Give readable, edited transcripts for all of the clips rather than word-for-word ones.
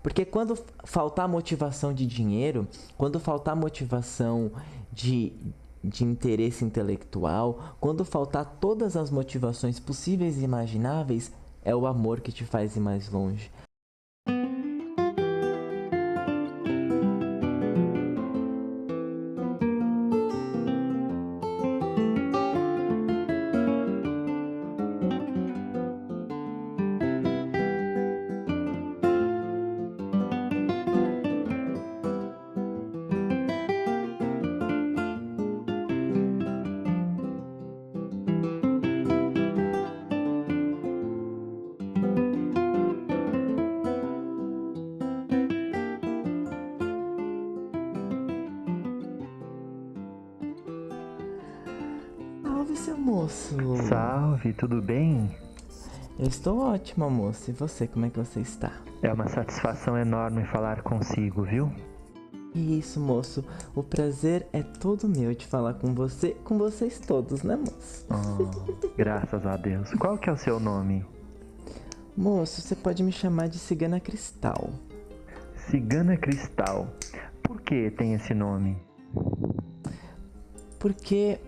Porque quando faltar motivação de dinheiro, quando faltar motivação de, de interesse intelectual, quando faltar todas as motivações possíveis e imagináveis, é o amor que te faz ir mais longe. Salve, seu moço! Salve, tudo bem? Eu estou ótima, moço. E você, como é que você está? É uma satisfação enorme falar consigo, viu? Isso, moço. O prazer é todo meu de falar com você, com vocês todos, né, moço? Graças a Deus. Qual que é o seu nome? Moço, você pode me chamar de Cigana Cristal. Cigana Cristal. Por que tem esse nome? Porque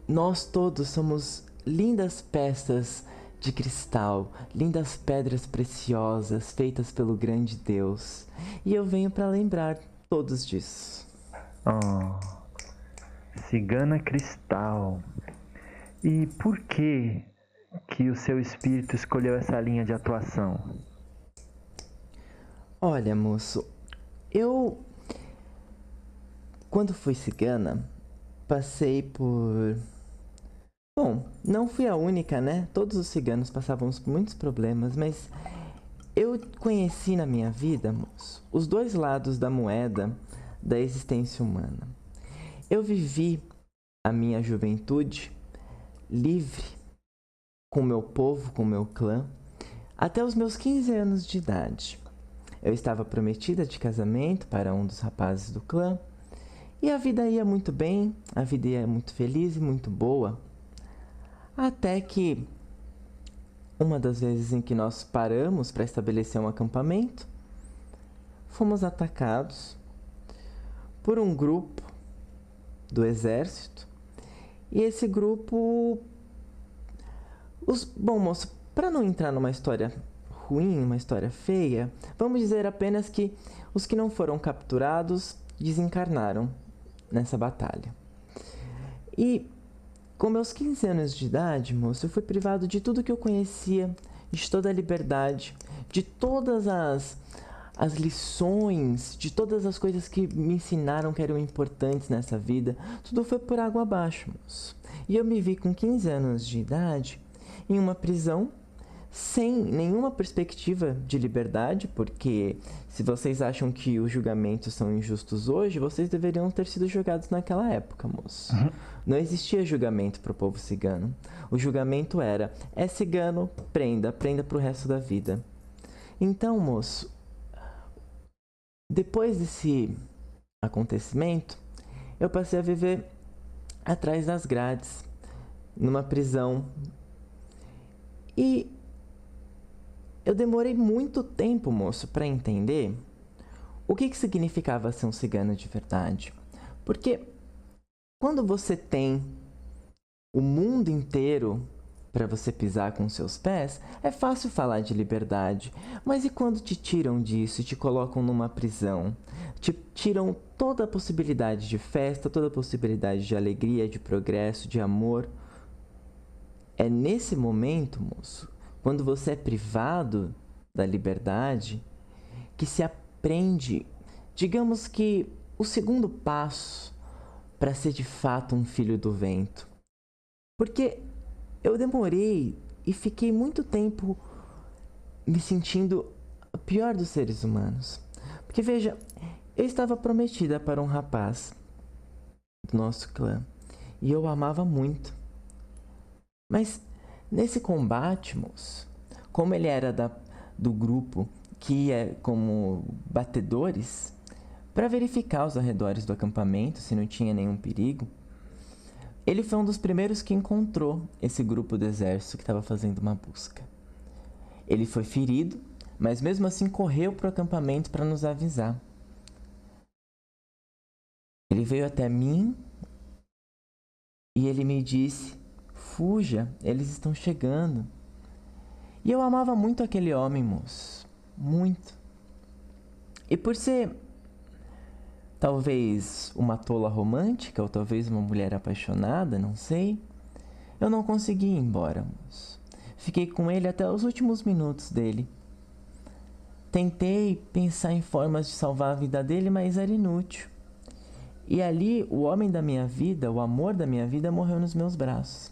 nós todos somos lindas peças de cristal, lindas pedras preciosas feitas pelo grande Deus. E eu venho para lembrar todos disso. Cigana Cristal. E por que o seu espírito escolheu essa linha de atuação? Olha, moço, eu, quando fui cigana, passei por... Bom, não fui a única, né? Todos os ciganos passavam por muitos problemas, mas eu conheci na minha vida, moço, os dois lados da moeda da existência humana. Eu vivi a minha juventude livre, com meu povo, com meu clã, até os meus 15 anos de idade. Eu estava prometida de casamento para um dos rapazes do clã, e a vida ia muito bem, a vida ia muito feliz e muito boa. Até que, uma das vezes em que nós paramos para estabelecer um acampamento, fomos atacados por um grupo do exército. E esse grupo... Bom, moço, para não entrar numa história ruim, uma história feia, vamos dizer apenas que os que não foram capturados desencarnaram nessa batalha. E com meus 15 anos de idade, moço, eu fui privado de tudo que eu conhecia, de toda a liberdade, de todas as lições, de todas as coisas que me ensinaram que eram importantes nessa vida. Tudo foi por água abaixo, moço. E eu me vi com 15 anos de idade em uma prisão, sem nenhuma perspectiva de liberdade, porque se vocês acham que os julgamentos são injustos hoje, vocês deveriam ter sido julgados naquela época, moço. Não existia julgamento para o povo cigano. O julgamento era, é cigano, prenda pro resto da vida. Então, moço, depois desse acontecimento, eu passei a viver atrás das grades, numa prisão. E eu demorei muito tempo, moço, para entender o que significava ser um cigano de verdade. Porque quando você tem o mundo inteiro para você pisar com seus pés, é fácil falar de liberdade. Mas e quando te tiram disso e te colocam numa prisão? Te tiram toda a possibilidade de festa, toda a possibilidade de alegria, de progresso, de amor. É nesse momento, moço, quando você é privado da liberdade, que se aprende, digamos que, o segundo passo para ser de fato um filho do vento. Porque eu demorei e fiquei muito tempo me sentindo o pior dos seres humanos. Porque veja, eu estava prometida para um rapaz do nosso clã e eu o amava muito. Mas nesse combate, moço, como ele era do grupo que ia como batedores, para verificar os arredores do acampamento se não tinha nenhum perigo, ele foi um dos primeiros que encontrou esse grupo do exército que estava fazendo uma busca. Ele foi ferido, mas mesmo assim correu para o acampamento para nos avisar. Ele veio até mim e ele me disse: fuja, eles estão chegando. E eu amava muito aquele homem, moço. Muito. E por ser talvez uma tola romântica, ou talvez uma mulher apaixonada, não sei, eu não consegui ir embora, moço. Fiquei com ele até os últimos minutos dele. Tentei pensar em formas de salvar a vida dele, mas era inútil. E ali, o homem da minha vida, o amor da minha vida, morreu nos meus braços.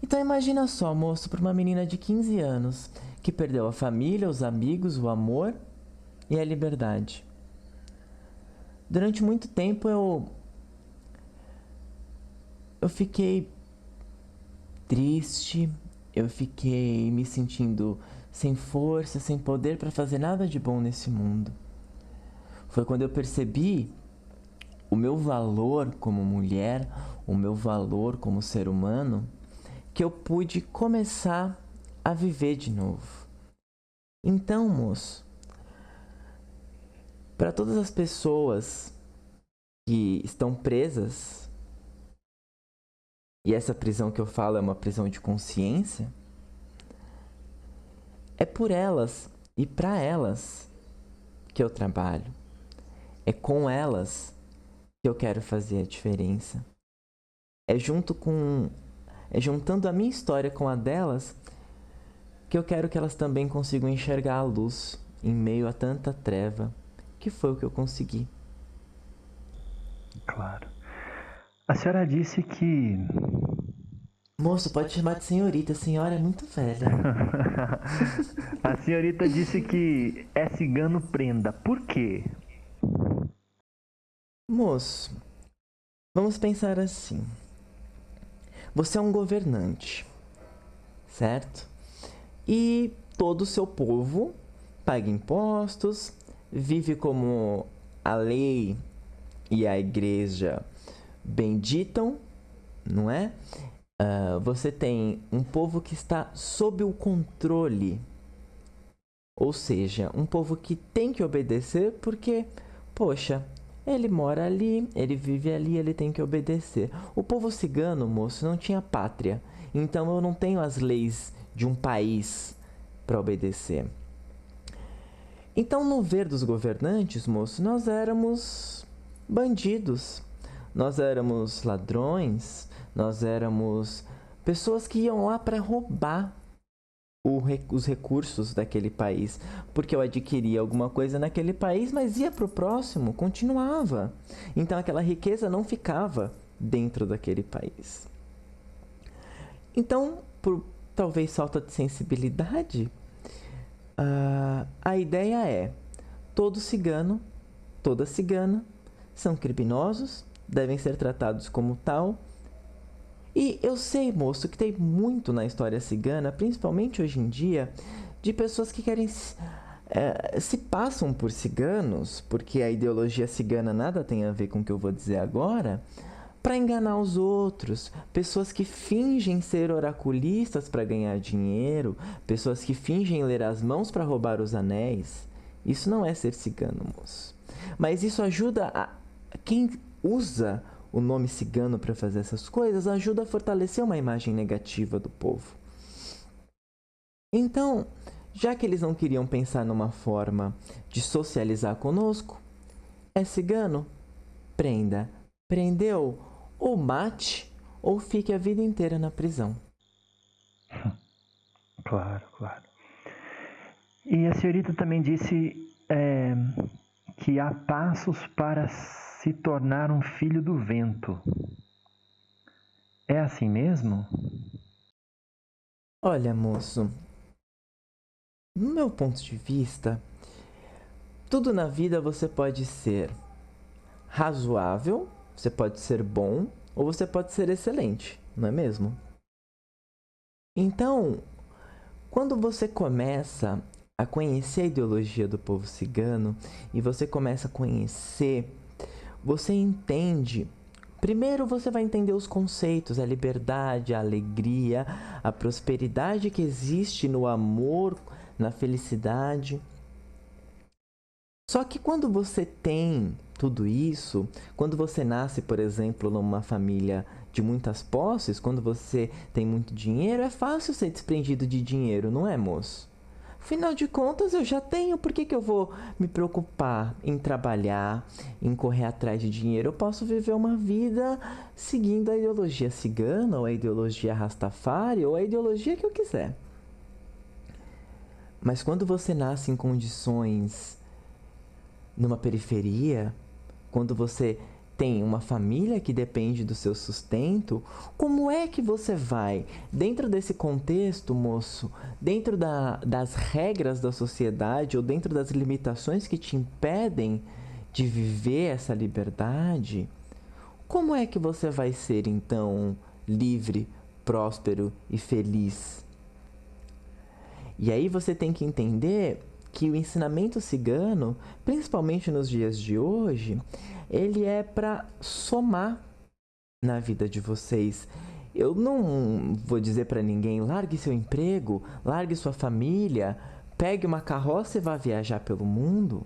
Então imagina só, moço, para uma menina de 15 anos, que perdeu a família, os amigos, o amor e a liberdade. Durante muito tempo eu fiquei triste, eu fiquei me sentindo sem força, sem poder para fazer nada de bom nesse mundo. Foi quando eu percebi o meu valor como mulher, o meu valor como ser humano, que eu pude começar a viver de novo. Então, moço, para todas as pessoas que estão presas, e essa prisão que eu falo é uma prisão de consciência, é por elas e para elas que eu trabalho. É com elas que eu quero fazer a diferença. É juntando a minha história com a delas que eu quero que elas também consigam enxergar a luz em meio a tanta treva, que foi o que eu consegui. Claro. A senhora disse que... Moço, pode chamar de senhorita, a senhora é muito velha. A senhorita disse que é cigano prenda. Por quê? Moço, vamos pensar assim. Você é um governante, certo? E todo o seu povo paga impostos, vive como a lei e a igreja benditam, não é? Você tem um povo que está sob o controle, ou seja, um povo que tem que obedecer porque, poxa, ele mora ali, ele vive ali, ele tem que obedecer. O povo cigano, moço, não tinha pátria, então eu não tenho as leis de um país para obedecer. Então, no ver dos governantes, moço, nós éramos bandidos, nós éramos ladrões, nós éramos pessoas que iam lá para roubar os recursos daquele país, porque eu adquiria alguma coisa naquele país, mas ia para o próximo, continuava. Então aquela riqueza não ficava dentro daquele país. Então, por talvez falta de sensibilidade, a ideia é: todo cigano, toda cigana são criminosos, devem ser tratados como tal. E eu sei, moço, que tem muito na história cigana, principalmente hoje em dia, de pessoas que querem se passam por ciganos, porque a ideologia cigana nada tem a ver com o que eu vou dizer agora, para enganar os outros, pessoas que fingem ser oraculistas para ganhar dinheiro, pessoas que fingem ler as mãos para roubar os anéis. Isso não é ser cigano, moço. Mas isso ajuda quem usa o nome cigano para fazer essas coisas, ajuda a fortalecer uma imagem negativa do povo. Então, já que eles não queriam pensar numa forma de socializar conosco, é cigano? Prenda. Prendeu? Ou mate, ou fique a vida inteira na prisão. Claro, claro. E a senhorita também disse que há passos para se tornar um filho do vento. É assim mesmo? Olha, moço, no meu ponto de vista, tudo na vida você pode ser razoável, você pode ser bom ou você pode ser excelente, não é mesmo? Então, quando você começa a conhecer a ideologia do povo cigano e você começa a conhecer, você entende. Primeiro você vai entender os conceitos, a liberdade, a alegria, a prosperidade que existe no amor na felicidade. Só que quando você tem tudo isso, quando você nasce, por exemplo, numa família de muitas posses, quando você tem muito dinheiro, é fácil ser desprendido de dinheiro, não é, moço? Afinal de contas, eu já tenho, por que eu vou me preocupar em trabalhar, em correr atrás de dinheiro? Eu posso viver uma vida seguindo a ideologia cigana, ou a ideologia Rastafari, ou a ideologia que eu quiser. Mas quando você nasce em condições numa periferia, quando você tem uma família que depende do seu sustento, como é que você vai, dentro desse contexto, moço, dentro das regras da sociedade ou dentro das limitações que te impedem de viver essa liberdade, como é que você vai ser, então, livre, próspero e feliz? E aí você tem que entender que o ensinamento cigano, principalmente nos dias de hoje, ele é para somar na vida de vocês. Eu não vou dizer para ninguém, largue seu emprego, largue sua família, pegue uma carroça e vá viajar pelo mundo.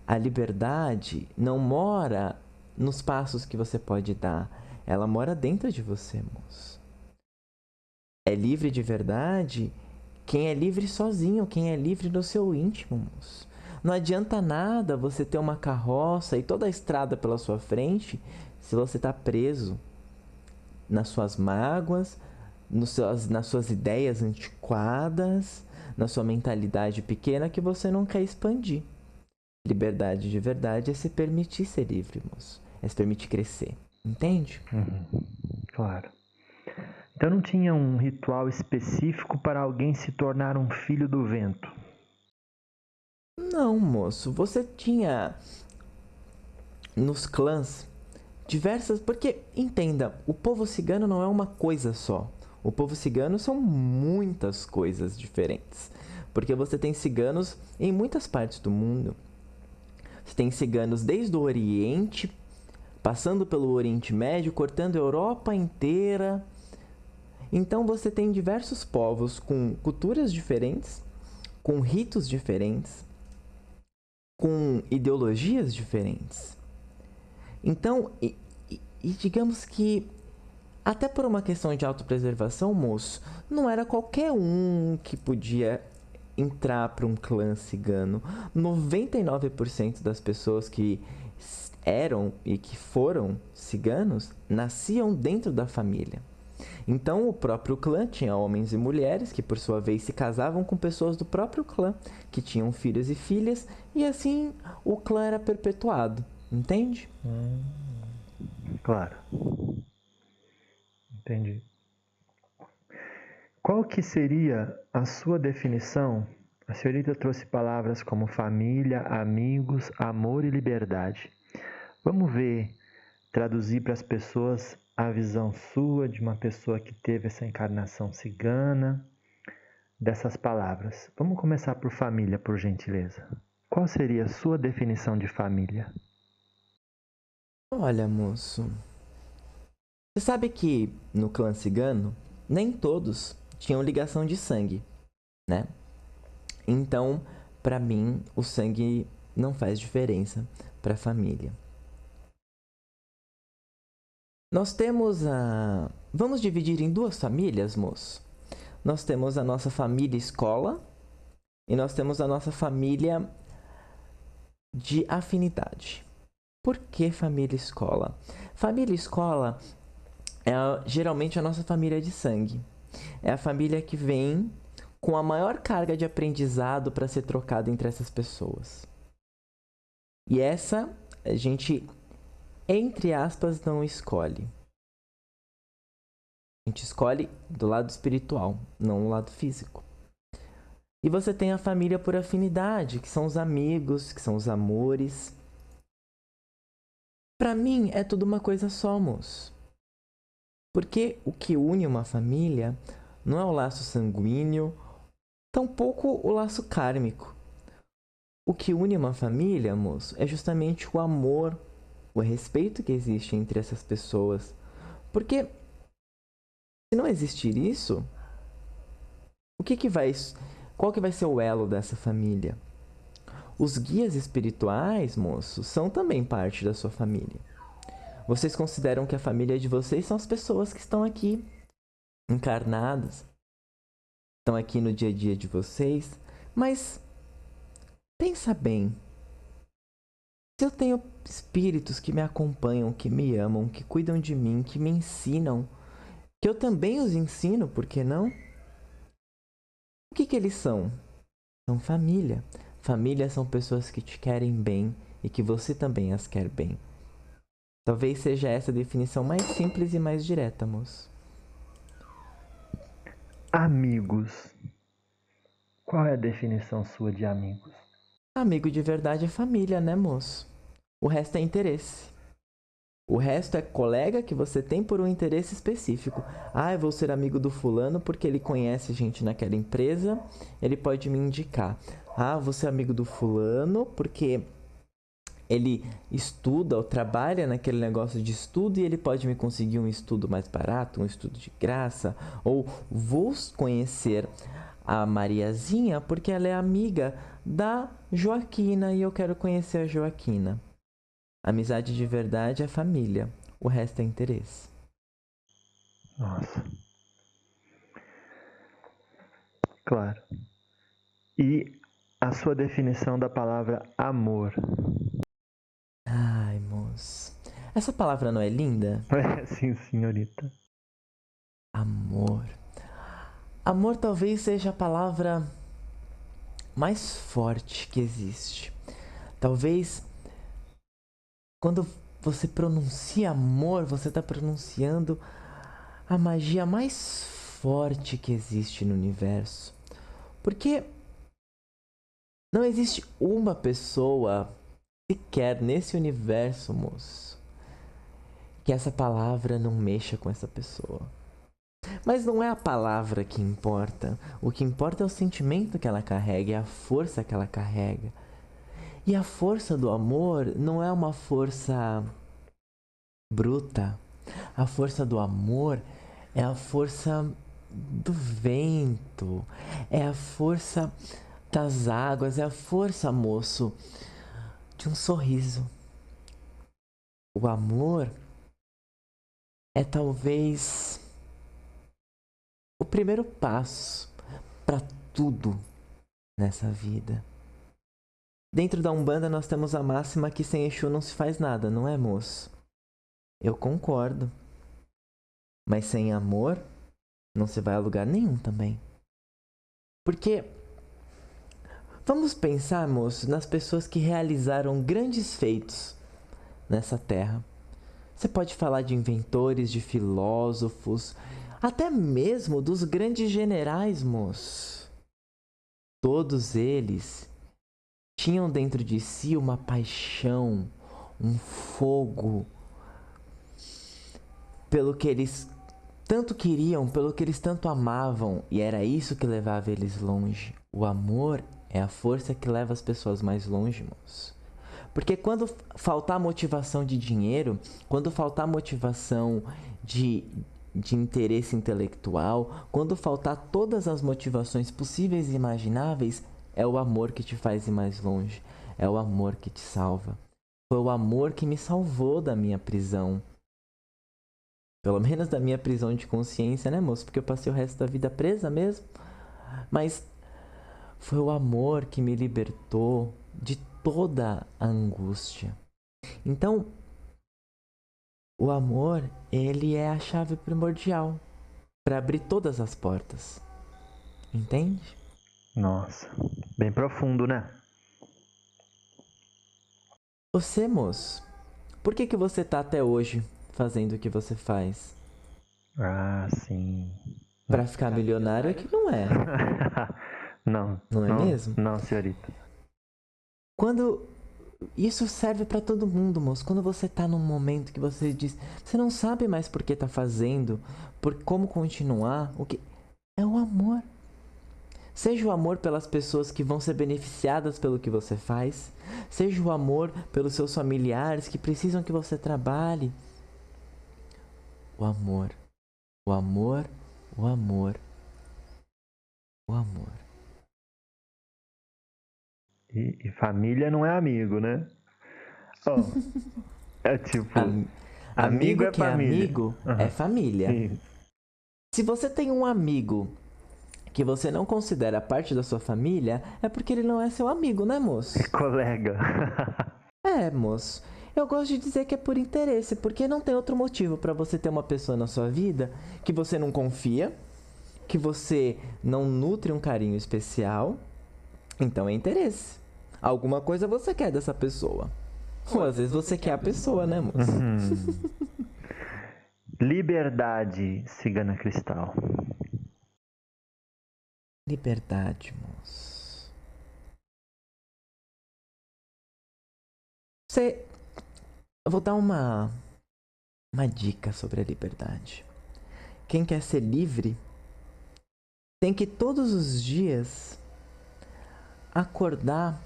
A liberdade não mora nos passos que você pode dar, ela mora dentro de você, moço. É livre de verdade quem é livre sozinho, quem é livre no seu íntimo, moço. Não adianta nada você ter uma carroça e toda a estrada pela sua frente se você está preso nas suas mágoas, nas suas ideias antiquadas, na sua mentalidade pequena que você não quer expandir. Liberdade de verdade é se permitir ser livre, moço. É se permitir crescer. Entende? Claro. Então não tinha um ritual específico para alguém se tornar um filho do vento? Não, moço. Você tinha nos clãs diversas... Porque, entenda, o povo cigano não é uma coisa só. O povo cigano são muitas coisas diferentes. Porque você tem ciganos em muitas partes do mundo. Você tem ciganos desde o Oriente, passando pelo Oriente Médio, cortando a Europa inteira. Então você tem diversos povos com culturas diferentes, com ritos diferentes, com ideologias diferentes. Então, digamos que, até por uma questão de autopreservação, moço, não era qualquer um que podia entrar para um clã cigano. 99% das pessoas que eram e que foram ciganos nasciam dentro da família. Então, o próprio clã tinha homens e mulheres que, por sua vez, se casavam com pessoas do próprio clã, que tinham filhos e filhas, e assim o clã era perpetuado. Entende? Claro. Entendi. Qual que seria a sua definição? A senhorita trouxe palavras como família, amigos, amor e liberdade. Vamos ver, traduzir para as pessoas a visão sua de uma pessoa que teve essa encarnação cigana, dessas palavras. Vamos começar por família, por gentileza. Qual seria a sua definição de família? Olha, moço, você sabe que no clã cigano, nem todos tinham ligação de sangue, né? Então, para mim, o sangue não faz diferença para a família. Nós temos a... Vamos dividir em duas famílias, moço? Nós temos a nossa família escola e nós temos a nossa família de afinidade. Por que família escola? Família escola é geralmente a nossa família de sangue. É a família que vem com a maior carga de aprendizado para ser trocada entre essas pessoas. E essa a gente, entre aspas, não escolhe. A gente escolhe do lado espiritual, não do lado físico. E você tem a família por afinidade, que são os amigos, que são os amores. Para mim, é tudo uma coisa só, moço. Porque o que une uma família não é o laço sanguíneo, tampouco o laço kármico. O que une uma família, moço, é justamente o amor, o respeito que existe entre essas pessoas. Porque se não existir isso, O que que vai, qual que vai ser o elo dessa família? Os guias espirituais, moços, são também parte da sua família. Vocês consideram que a família de vocês são as pessoas que estão aqui encarnadas, estão aqui no dia a dia de vocês, mas pensa bem. Se eu tenho espíritos que me acompanham, que me amam, que cuidam de mim, que me ensinam, que eu também os ensino, por que não? O que que eles são? São família. Família são pessoas que te querem bem e que você também as quer bem. Talvez seja essa a definição mais simples e mais direta, moço. Amigos. Qual é a definição sua de amigos? Amigo de verdade é família, né, moço? O resto é interesse. O resto é colega que você tem por um interesse específico. Ah, eu vou ser amigo do fulano porque ele conhece gente naquela empresa, ele pode me indicar. Ah, eu vou ser amigo do fulano porque ele estuda ou trabalha naquele negócio de estudo e ele pode me conseguir um estudo mais barato, um estudo de graça. Ou vou conhecer a Mariazinha porque ela é amiga da Joaquina e eu quero conhecer a Joaquina. Amizade de verdade é família, o resto é interesse. Nossa. Claro. E a sua definição da palavra amor? Ai, moço. Essa palavra não é linda? Sim, senhorita. Amor. Amor talvez seja a palavra mais forte que existe. Talvez quando você pronuncia amor, você está pronunciando a magia mais forte que existe no universo. Porque não existe uma pessoa sequer nesse universo, moço, que essa palavra não mexa com essa pessoa. Mas não é a palavra que importa. O que importa é o sentimento que ela carrega, é a força que ela carrega. E a força do amor não é uma força bruta. A força do amor é a força do vento, é a força das águas, é a força, moço, de um sorriso. O amor é talvez o primeiro passo para tudo nessa vida. Dentro da Umbanda nós temos a máxima que sem Exu não se faz nada, não é, moço? Eu concordo. Mas sem amor não se vai a lugar nenhum também. Porque vamos pensar, moço, nas pessoas que realizaram grandes feitos nessa terra. Você pode falar de inventores, de filósofos, até mesmo dos grandes generais, moço. Todos eles tinham dentro de si uma paixão, um fogo pelo que eles tanto queriam, pelo que eles tanto amavam, e era isso que levava eles longe. O amor é a força que leva as pessoas mais longe, moço. Porque quando faltar motivação de dinheiro, quando faltar motivação de interesse intelectual, quando faltar todas as motivações possíveis e imagináveis, é o amor que te faz ir mais longe. É o amor que te salva. Foi o amor que me salvou da minha prisão. Pelo menos da minha prisão de consciência, né, moço? Porque eu passei o resto da vida presa mesmo. Mas foi o amor que me libertou de toda a angústia. Então, o amor, ele é a chave primordial para abrir todas as portas. Entende? Nossa, bem profundo, né? Você, moço, por que você tá até hoje fazendo o que você faz? Ah, sim. Para ficar milionário é que não é. Não, Não é mesmo? não, senhorita. Quando isso serve para todo mundo, moço. Quando você tá num momento que você diz, você não sabe mais por que tá fazendo, por como continuar, o que é o amor. Seja o amor pelas pessoas que vão ser beneficiadas pelo que você faz, seja o amor pelos seus familiares que precisam que você trabalhe. O amor, o amor, o amor. O amor. E família não é amigo, né? Ó, é tipo, amigo Amigo é que é família. amigo é Aham. família. Isso. Se você tem um amigo que você não considera parte da sua família, é porque ele não é seu amigo, né, moço? Colega. É, moço. Eu gosto de dizer que é por interesse, porque não tem outro motivo para você ter uma pessoa na sua vida que você não confia, que você não nutre um carinho especial. Então é interesse. Alguma coisa você quer dessa pessoa. Ou às vezes você quer a pessoa, né, moço? Uhum. Liberdade, cigana cristal. Liberdade, moço. Você. Eu vou dar uma dica sobre a liberdade. Quem quer ser livre tem que todos os dias acordar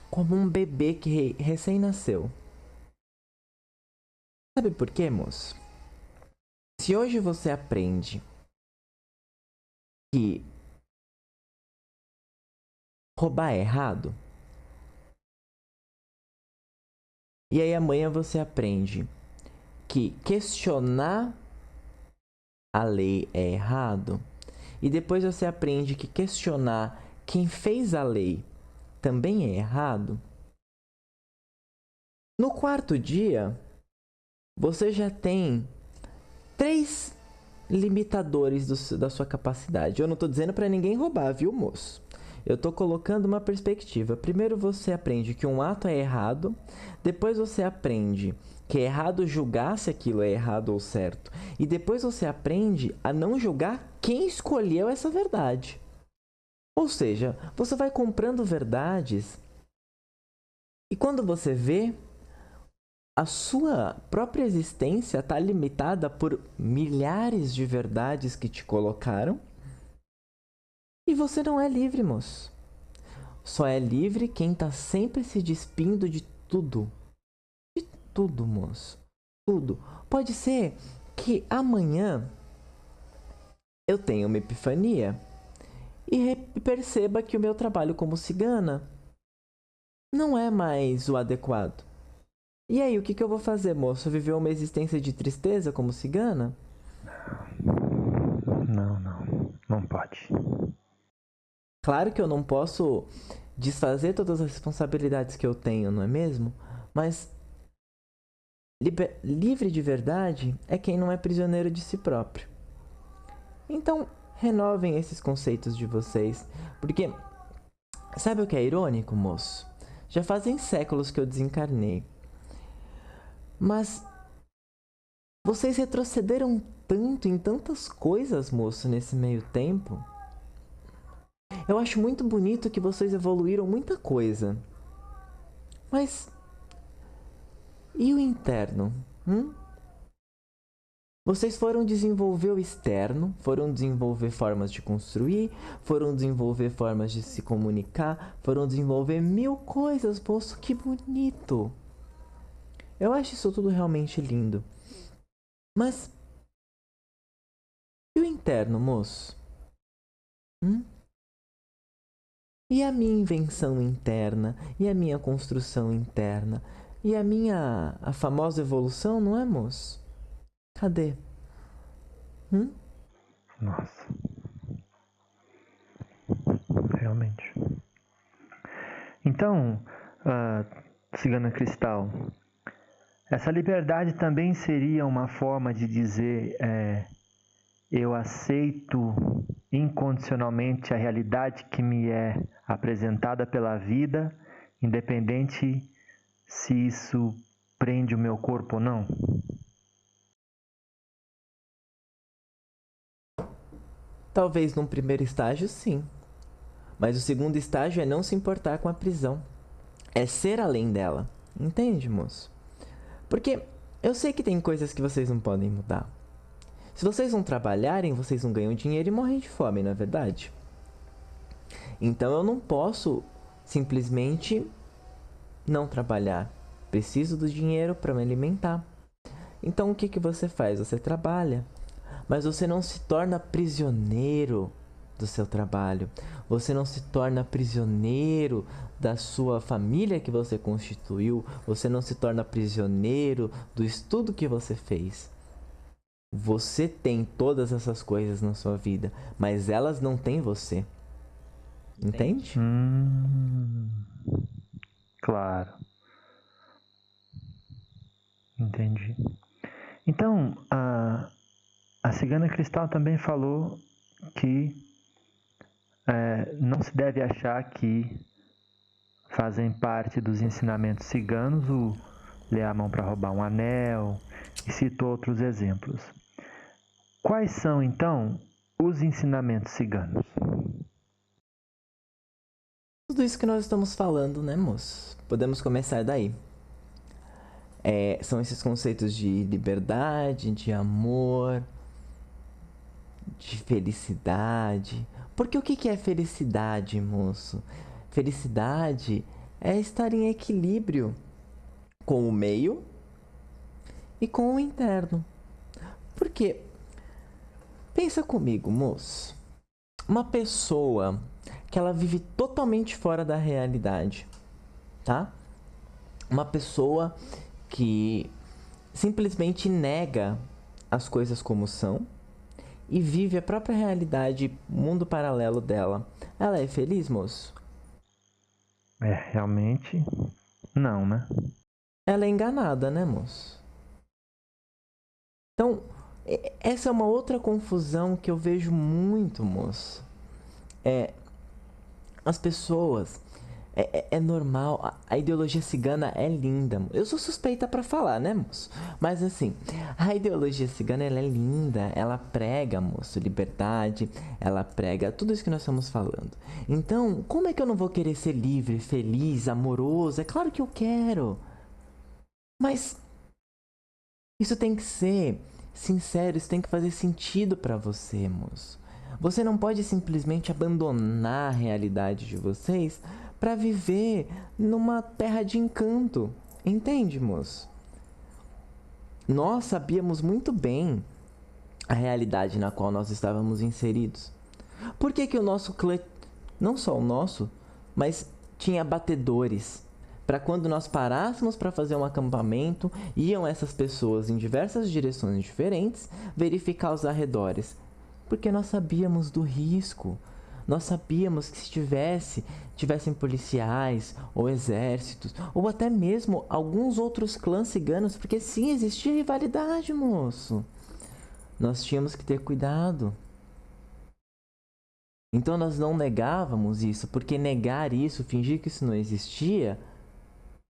como um bebê que recém-nasceu. Sabe por quê, moço? Se hoje você aprende que roubar é errado, e aí amanhã você aprende que questionar a lei é errado, e depois você aprende que questionar quem fez a lei também é errado, no quarto dia você já tem 3 limitadores da sua capacidade. Eu não estou dizendo para ninguém roubar, viu, moço? Eu estou colocando uma perspectiva. Primeiro você aprende que um ato é errado, depois você aprende que é errado julgar se aquilo é errado ou certo, e depois você aprende a não julgar quem escolheu essa verdade. Ou seja, você vai comprando verdades e quando você vê, a sua própria existência está limitada por milhares de verdades que te colocaram e você não é livre, moço. Só é livre quem está sempre se despindo de tudo. De tudo, moço. Tudo. Pode ser que amanhã eu tenha uma epifania e perceba que o meu trabalho como cigana não é mais o adequado. E aí, o que eu vou fazer, moço? Viver uma existência de tristeza como cigana? Não pode. Claro que eu não posso desfazer todas as responsabilidades que eu tenho, não é mesmo? Mas livre de verdade é quem não é prisioneiro de si próprio. Então, renovem esses conceitos de vocês, porque sabe o que é irônico, moço? Já fazem séculos que eu desencarnei. Mas vocês retrocederam tanto em tantas coisas, moço, nesse meio tempo. Eu acho muito bonito que vocês evoluíram muita coisa. Mas e o interno? Vocês foram desenvolver o externo, foram desenvolver formas de construir, foram desenvolver formas de se comunicar, foram desenvolver 1000 coisas, moço, que bonito! Eu acho isso tudo realmente lindo. Mas e o interno, moço? E a minha invenção interna? E a minha construção interna? E a famosa evolução, não é, moço? Cadê? Nossa. Realmente. Então, cigana cristal, essa liberdade também seria uma forma de dizer eu aceito incondicionalmente a realidade que me é apresentada pela vida, independente se isso prende o meu corpo ou não? Talvez num primeiro estágio, sim. Mas o segundo estágio é não se importar com a prisão. É ser além dela. Entende, moço? Porque eu sei que tem coisas que vocês não podem mudar. Se vocês não trabalharem, vocês não ganham dinheiro e morrem de fome, não é verdade? Então eu não posso simplesmente não trabalhar. Preciso do dinheiro para me alimentar. Então o que você faz? Você trabalha. Mas você não se torna prisioneiro do seu trabalho. Você não se torna prisioneiro da sua família que você constituiu. Você não se torna prisioneiro do estudo que você fez. Você tem todas essas coisas na sua vida, mas elas não têm você. Entende? Claro. Entendi. Então, a Cigana Cristal também falou que não se deve achar que fazem parte dos ensinamentos ciganos o ler a mão para roubar um anel, e citou outros exemplos. Quais são, então, os ensinamentos ciganos? Tudo isso que nós estamos falando, né, moço? Podemos começar daí. São esses conceitos de liberdade, de amor, de felicidade. Porque o que é felicidade, moço? Felicidade é estar em equilíbrio com o meio e com o interno. Porque, pensa comigo, moço. Uma pessoa que ela vive totalmente fora da realidade, tá? Uma pessoa que simplesmente nega as coisas como são e vive a própria realidade, mundo paralelo dela. Ela é feliz, moço? Realmente não, né? Ela é enganada, né, moço? Então, essa é uma outra confusão que eu vejo muito, moço. As pessoas... É normal, a ideologia cigana é linda. Eu sou suspeita pra falar, né, moço? Mas assim, a ideologia cigana, ela é linda. Ela prega, moço, liberdade. Ela prega tudo isso que nós estamos falando. Então, como é que eu não vou querer ser livre, feliz, amoroso? É claro que eu quero. Mas isso tem que ser sincero, isso tem que fazer sentido pra você, moço. Você não pode simplesmente abandonar a realidade de vocês para viver numa terra de encanto. Entende, moço? Nós sabíamos muito bem a realidade na qual nós estávamos inseridos. Por que que o nosso clã, não só o nosso, mas tinha batedores? Para quando nós parássemos para fazer um acampamento, iam essas pessoas em diversas direções diferentes verificar os arredores. Porque nós sabíamos do risco. Nós sabíamos que se tivessem policiais, ou exércitos, ou até mesmo alguns outros clãs ciganos, porque sim, existia rivalidade, moço. Nós tínhamos que ter cuidado. Então nós não negávamos isso, porque negar isso, fingir que isso não existia,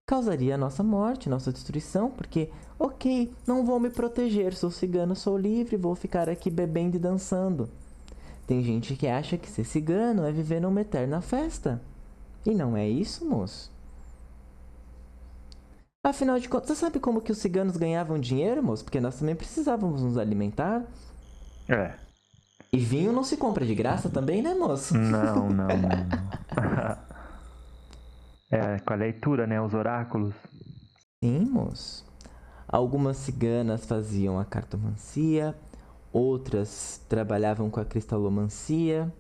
causaria a nossa morte, nossa destruição, porque, ok, não vou me proteger, sou cigano, sou livre, vou ficar aqui bebendo e dançando. Tem gente que acha que ser cigano é viver numa eterna festa. E não é isso, moço. Afinal de contas, você sabe como que os ciganos ganhavam dinheiro, moço? Porque nós também precisávamos nos alimentar. E vinho não se compra de graça também, né, moço? Não. Com a leitura, né? Os oráculos. Sim, moço. Algumas ciganas faziam a cartomancia, outras trabalhavam com a cristalomancia,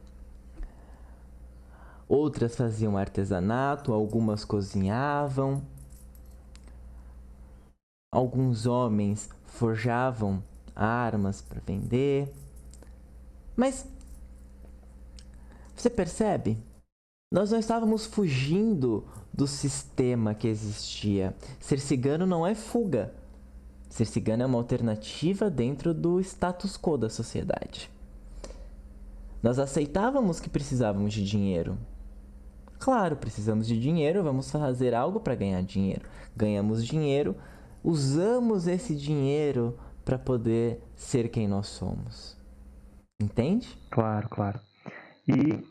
outras faziam artesanato, algumas cozinhavam, alguns homens forjavam armas para vender. Mas você percebe? Nós não estávamos fugindo do sistema que existia. Ser cigano não é fuga. Ser cigano é uma alternativa dentro do status quo da sociedade. Nós aceitávamos que precisávamos de dinheiro. Claro, precisamos de dinheiro, vamos fazer algo para ganhar dinheiro. Ganhamos dinheiro, usamos esse dinheiro para poder ser quem nós somos. Entende? Claro. E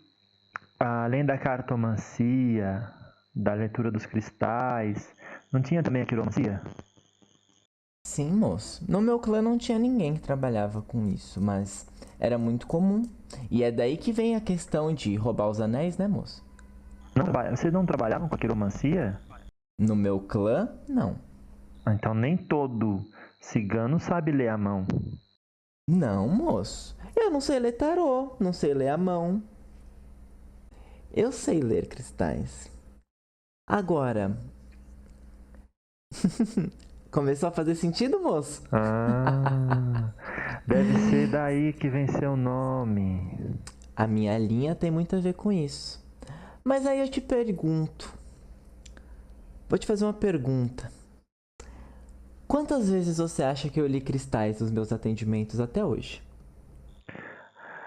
além da cartomancia, da leitura dos cristais, não tinha também a quiromancia? Sim, moço. No meu clã não tinha ninguém que trabalhava com isso, mas era muito comum. E é daí que vem a questão de roubar os anéis, né, moço? Vocês não trabalhavam com a quiromancia? No meu clã, não. Então nem todo cigano sabe ler a mão. Não, moço. Eu não sei ler tarô, não sei ler a mão. Eu sei ler cristais. Agora, começou a fazer sentido, moço? Ah, deve ser daí que vem seu nome. A minha linha tem muito a ver com isso. Mas aí eu te pergunto. Vou te fazer uma pergunta. Quantas vezes você acha que eu li cristais nos meus atendimentos até hoje?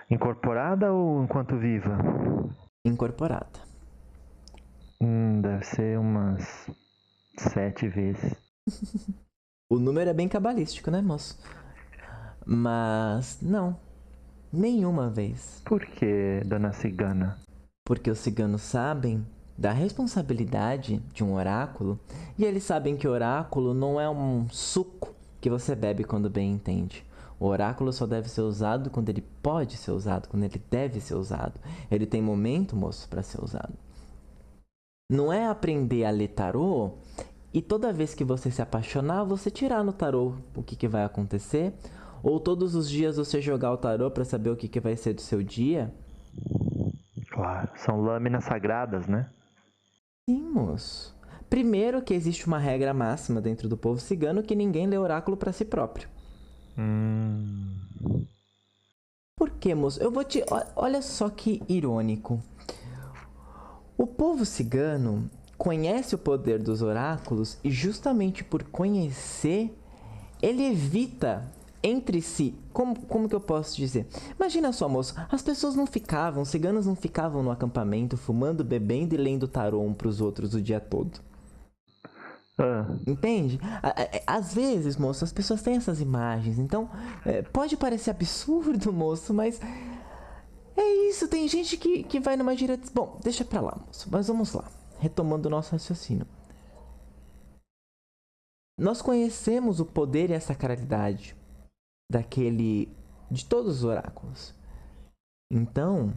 Incorporada ou enquanto viva? Incorporada. Deve ser umas 7 vezes. O número é bem cabalístico, né, moço? Mas não, nenhuma vez. Por que, dona Cigana? Porque os ciganos sabem da responsabilidade de um oráculo e eles sabem que oráculo não é um suco que você bebe quando bem entende. O oráculo só deve ser usado quando ele pode ser usado, quando ele deve ser usado. Ele tem momento, moço, para ser usado. Não é aprender a ler tarô e toda vez que você se apaixonar, você tirar no tarô o que vai acontecer. Ou todos os dias você jogar o tarô para saber o que vai ser do seu dia. Claro, são lâminas sagradas, né? Sim, moço. Primeiro que existe uma regra máxima dentro do povo cigano que ninguém lê oráculo para si próprio. Por quê, moço? Eu vou te... Olha só que irônico. O povo cigano conhece o poder dos oráculos e justamente por conhecer, ele evita entre si. Como que eu posso dizer? Imagina só, moço. As pessoas não ficavam, os ciganos não ficavam no acampamento fumando, bebendo e lendo tarô um pros outros o dia todo. Entende? Às vezes, moço, as pessoas têm essas imagens. Então, pode parecer absurdo, moço, mas é isso. Tem gente que vai numa direção... Bom, deixa pra lá, moço. Mas vamos lá. Retomando o nosso raciocínio. Nós conhecemos o poder e a sacralidade de todos os oráculos. Então,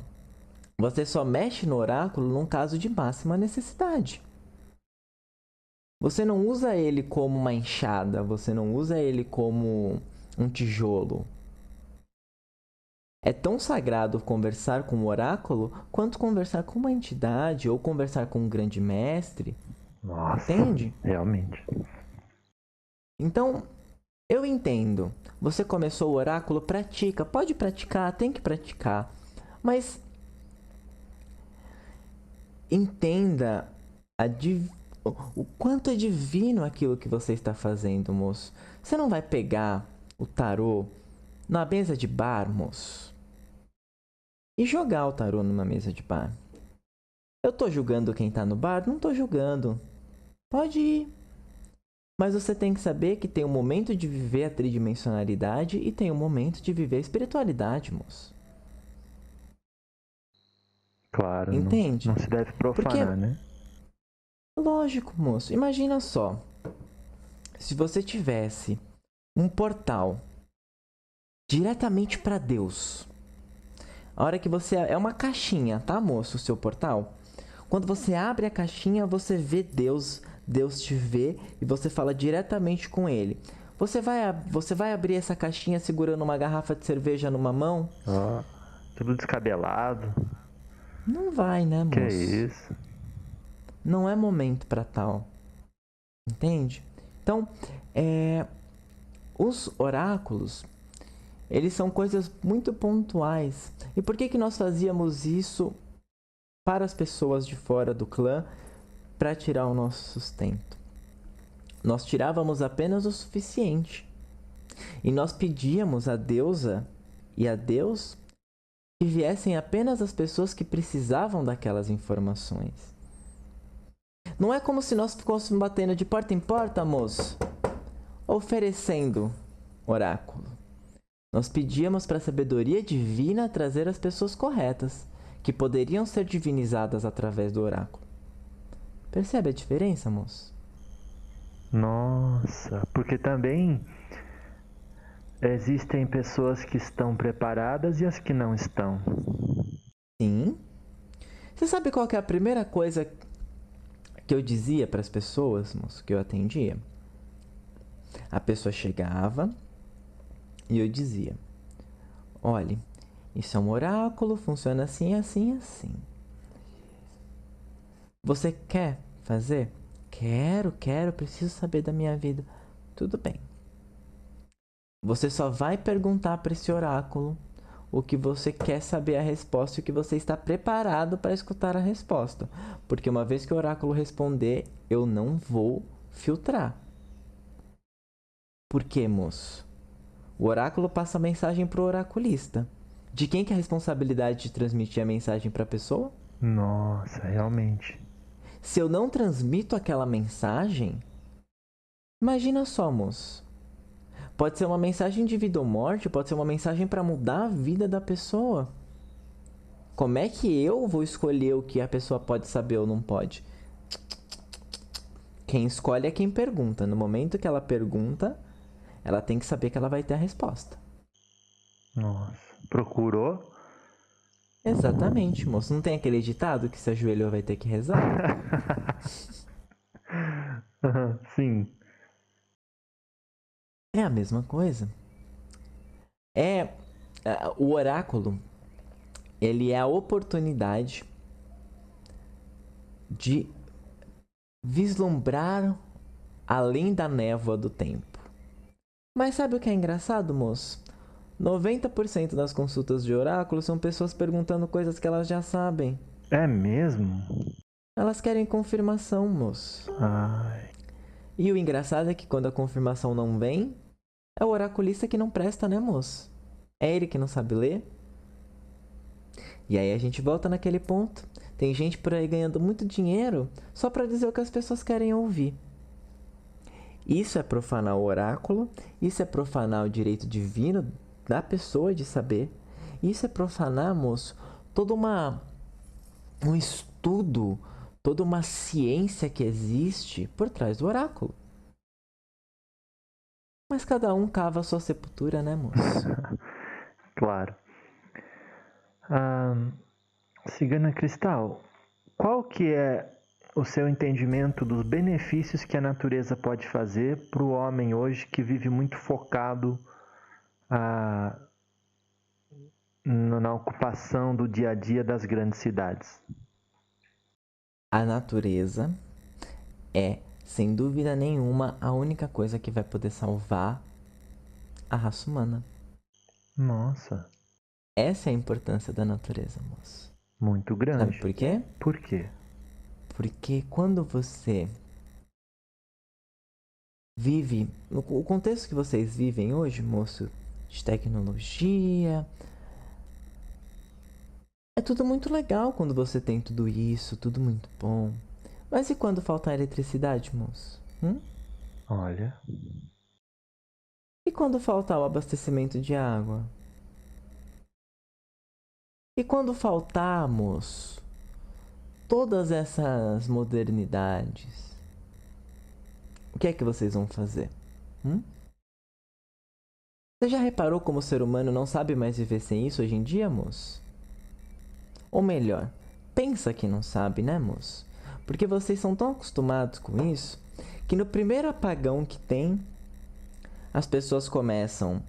você só mexe no oráculo num caso de máxima necessidade. Você não usa ele como uma enxada, você não usa ele como um tijolo. É tão sagrado conversar com o oráculo quanto conversar com uma entidade ou conversar com um grande mestre. Nossa, entende? Realmente. Então, eu entendo. Você começou o oráculo, pratica. Pode praticar, tem que praticar. Mas entenda o quanto é divino aquilo que você está fazendo, moço. Você não vai pegar o tarô na mesa de bar, moço, e jogar o tarô numa mesa de bar. Eu tô julgando quem tá no bar? Não tô julgando. Pode ir. Mas você tem que saber que tem um momento de viver a tridimensionalidade e tem um momento de viver a espiritualidade, moço. Claro, entende? Não se deve profanar, né? Lógico, moço. Imagina só. Se você tivesse um portal diretamente para Deus. A hora que você... É uma caixinha, tá, moço, o seu portal? Quando você abre a caixinha, você vê Deus, Deus te vê e você fala diretamente com Ele. Você vai abrir essa caixinha segurando uma garrafa de cerveja numa mão? Tudo descabelado. Não vai, né, moço? Que isso? Não é momento para tal. Entende? Então, os oráculos, eles são coisas muito pontuais. E por que nós fazíamos isso para as pessoas de fora do clã para tirar o nosso sustento? Nós tirávamos apenas o suficiente. E nós pedíamos a deusa e a Deus que viessem apenas as pessoas que precisavam daquelas informações. Não é como se nós ficássemos batendo de porta em porta, moço, oferecendo oráculo. Nós pedíamos para a sabedoria divina trazer as pessoas corretas, que poderiam ser divinizadas através do oráculo. Percebe a diferença, moço? Nossa, porque também existem pessoas que estão preparadas e as que não estão. Sim. Você sabe qual que é a primeira coisa que eu dizia para as pessoas, moço, que eu atendia? A pessoa chegava e eu dizia: olhe, Isso é um oráculo, funciona assim, assim, assim. Você quer fazer? Quero, preciso saber da minha vida. Tudo bem. Você só vai perguntar para esse oráculo o que você quer saber a resposta e o que você está preparado para escutar a resposta. Porque uma vez que o oráculo responder, eu não vou filtrar. Por quê, moço? O oráculo passa a mensagem para o oraculista. De quem que é a responsabilidade de transmitir a mensagem para a pessoa? Nossa, realmente. Se eu não transmito aquela mensagem, imagina só, moço. Pode ser uma mensagem de vida ou morte, pode ser uma mensagem para mudar a vida da pessoa. Como é que eu vou escolher o que a pessoa pode saber ou não pode? Quem escolhe é quem pergunta. No momento que ela pergunta, ela tem que saber que ela vai ter a resposta. Nossa. Procurou? Exatamente, moço. Não tem aquele ditado que se ajoelhou vai ter que rezar? Sim. É a mesma coisa. O oráculo, ele é a oportunidade de vislumbrar além da névoa do tempo. Mas sabe o que é engraçado, moço? 90% das consultas de oráculo são pessoas perguntando coisas que elas já sabem. É mesmo? Elas querem confirmação, moço. Ai. E o engraçado é que quando a confirmação não vem, é o oraculista que não presta, né, moço? É ele que não sabe ler. E aí a gente volta naquele ponto. Tem gente por aí ganhando muito dinheiro só para dizer o que as pessoas querem ouvir. Isso é profanar o oráculo, isso é profanar o direito divino da pessoa de saber. Isso é profanar, moço, um estudo, toda uma ciência que existe por trás do oráculo. Mas cada um cava a sua sepultura, né, moço? Claro. Cigana Cristal, qual que é o seu entendimento dos benefícios que a natureza pode fazer para o homem hoje que vive muito focado na ocupação do dia a dia das grandes cidades? A natureza é, sem dúvida nenhuma, a única coisa que vai poder salvar a raça humana. Nossa, Essa é a importância da natureza, moço. muito grande. Sabe por quê? Por quê? Porque quando você vive, no contexto que vocês vivem hoje, moço, de tecnologia, é tudo muito legal quando você tem tudo isso, tudo muito bom. Mas e quando faltar eletricidade, moço? Olha, E quando faltar o abastecimento de água? E quando faltar, moço, todas essas modernidades? O que é que vocês vão fazer? Você já reparou como o ser humano não sabe mais viver sem isso hoje em dia, moço? Ou melhor, pensa que não sabe, né, moço? Porque vocês são tão acostumados com isso que no primeiro apagão que tem, as pessoas começam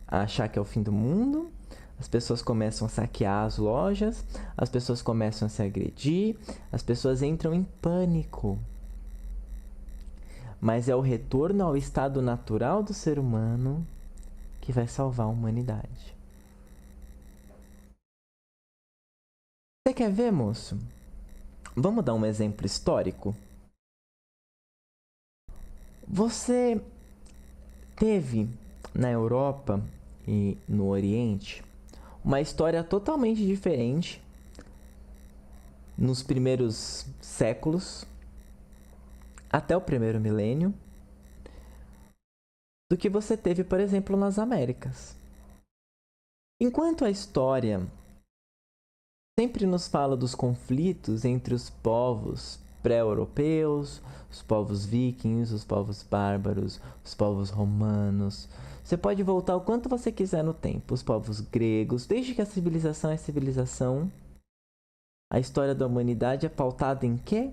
a achar que é o fim do mundo, as pessoas começam a saquear as lojas, as pessoas começam a se agredir, as pessoas entram em pânico. Mas é o retorno ao estado natural do ser humano que vai salvar a humanidade. Você quer ver, moço? Vamos dar um exemplo histórico? Você teve na Europa e no Oriente uma história totalmente diferente nos primeiros séculos, até o primeiro milênio, do que você teve, por exemplo, nas Américas. Enquanto a história sempre nos fala dos conflitos entre os povos pré-europeus, os povos vikings, os povos bárbaros, os povos romanos. Você pode voltar o quanto você quiser no tempo. Os povos gregos, desde que a civilização é civilização, a história da humanidade é pautada em quê?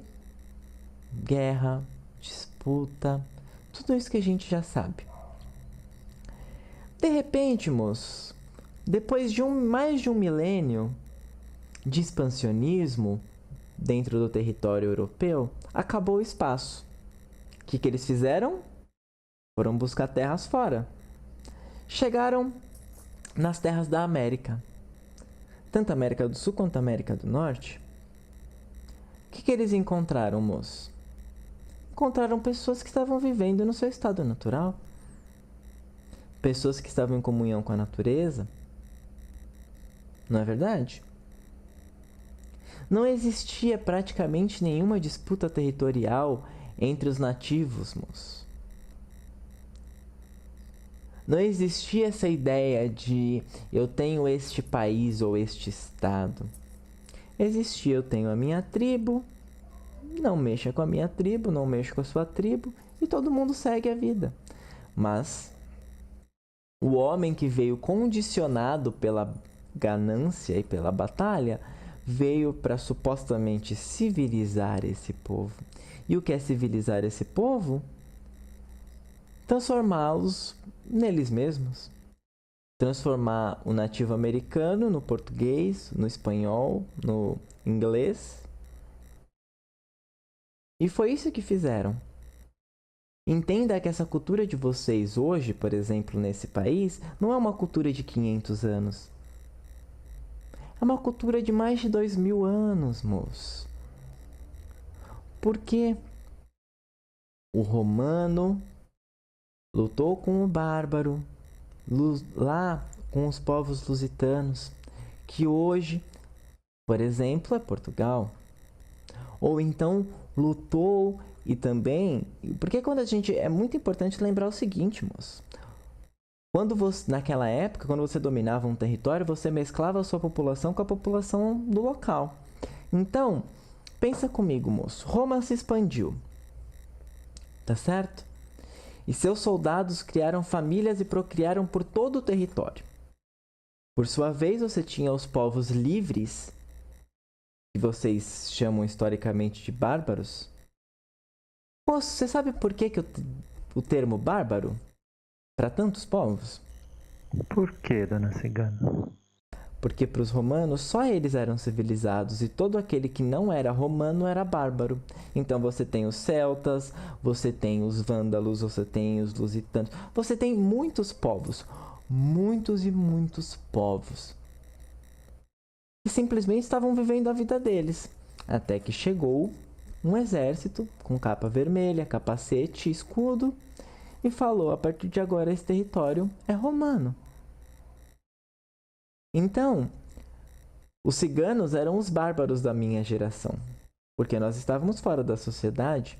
Guerra, disputa, tudo isso que a gente já sabe. De repente, moços, Depois de mais de um milênio de expansionismo dentro do território europeu, acabou o espaço. O que eles fizeram? Foram buscar terras fora. Chegaram nas terras da América, tanto a América do Sul quanto a América do Norte. O que eles encontraram, moço? Encontraram pessoas que estavam vivendo no seu estado natural, pessoas que estavam em comunhão com a natureza. Não é verdade? Não existia praticamente nenhuma disputa territorial entre os nativos, moço. Não existia essa ideia de eu tenho este país ou este estado. Existia, eu tenho a minha tribo, não mexa com a minha tribo, não mexa com a sua tribo, e todo mundo segue a vida. Mas o homem que veio condicionado pela ganância e pela batalha, veio para supostamente civilizar esse povo. E o que é civilizar esse povo? Transformá-los neles mesmos. Transformar o nativo americano no português, no espanhol, no inglês. E foi isso que fizeram. Entenda que essa cultura de vocês hoje, por exemplo, nesse país, não é uma cultura de 500 anos. É uma cultura de mais de 2000 anos, moço. Porque o romano lutou com o bárbaro, lá com os povos lusitanos, que hoje, por exemplo, é Portugal. Ou então lutou e também... Porque quando a gente... É muito importante lembrar o seguinte, moço. Quando você, naquela época, quando você dominava um território, você mesclava a sua população com a população do local. Então, pensa comigo, moço. Roma se expandiu. Tá certo? E seus soldados criaram famílias e procriaram por todo o território. Por sua vez, você tinha os povos livres, que vocês chamam historicamente de bárbaros. Moço, você sabe por que o termo bárbaro para tantos povos? Por que, dona Cigana? Porque para os romanos só eles eram civilizados e todo aquele que não era romano era bárbaro. Então você tem os celtas, você tem os vândalos, você tem os lusitanos, você tem muitos povos, muitos e muitos povos, que simplesmente estavam vivendo a vida deles, até que chegou um exército com capa vermelha, capacete, escudo e falou: a partir de agora esse território é romano. Então, os ciganos eram os bárbaros da minha geração, porque nós estávamos fora da sociedade.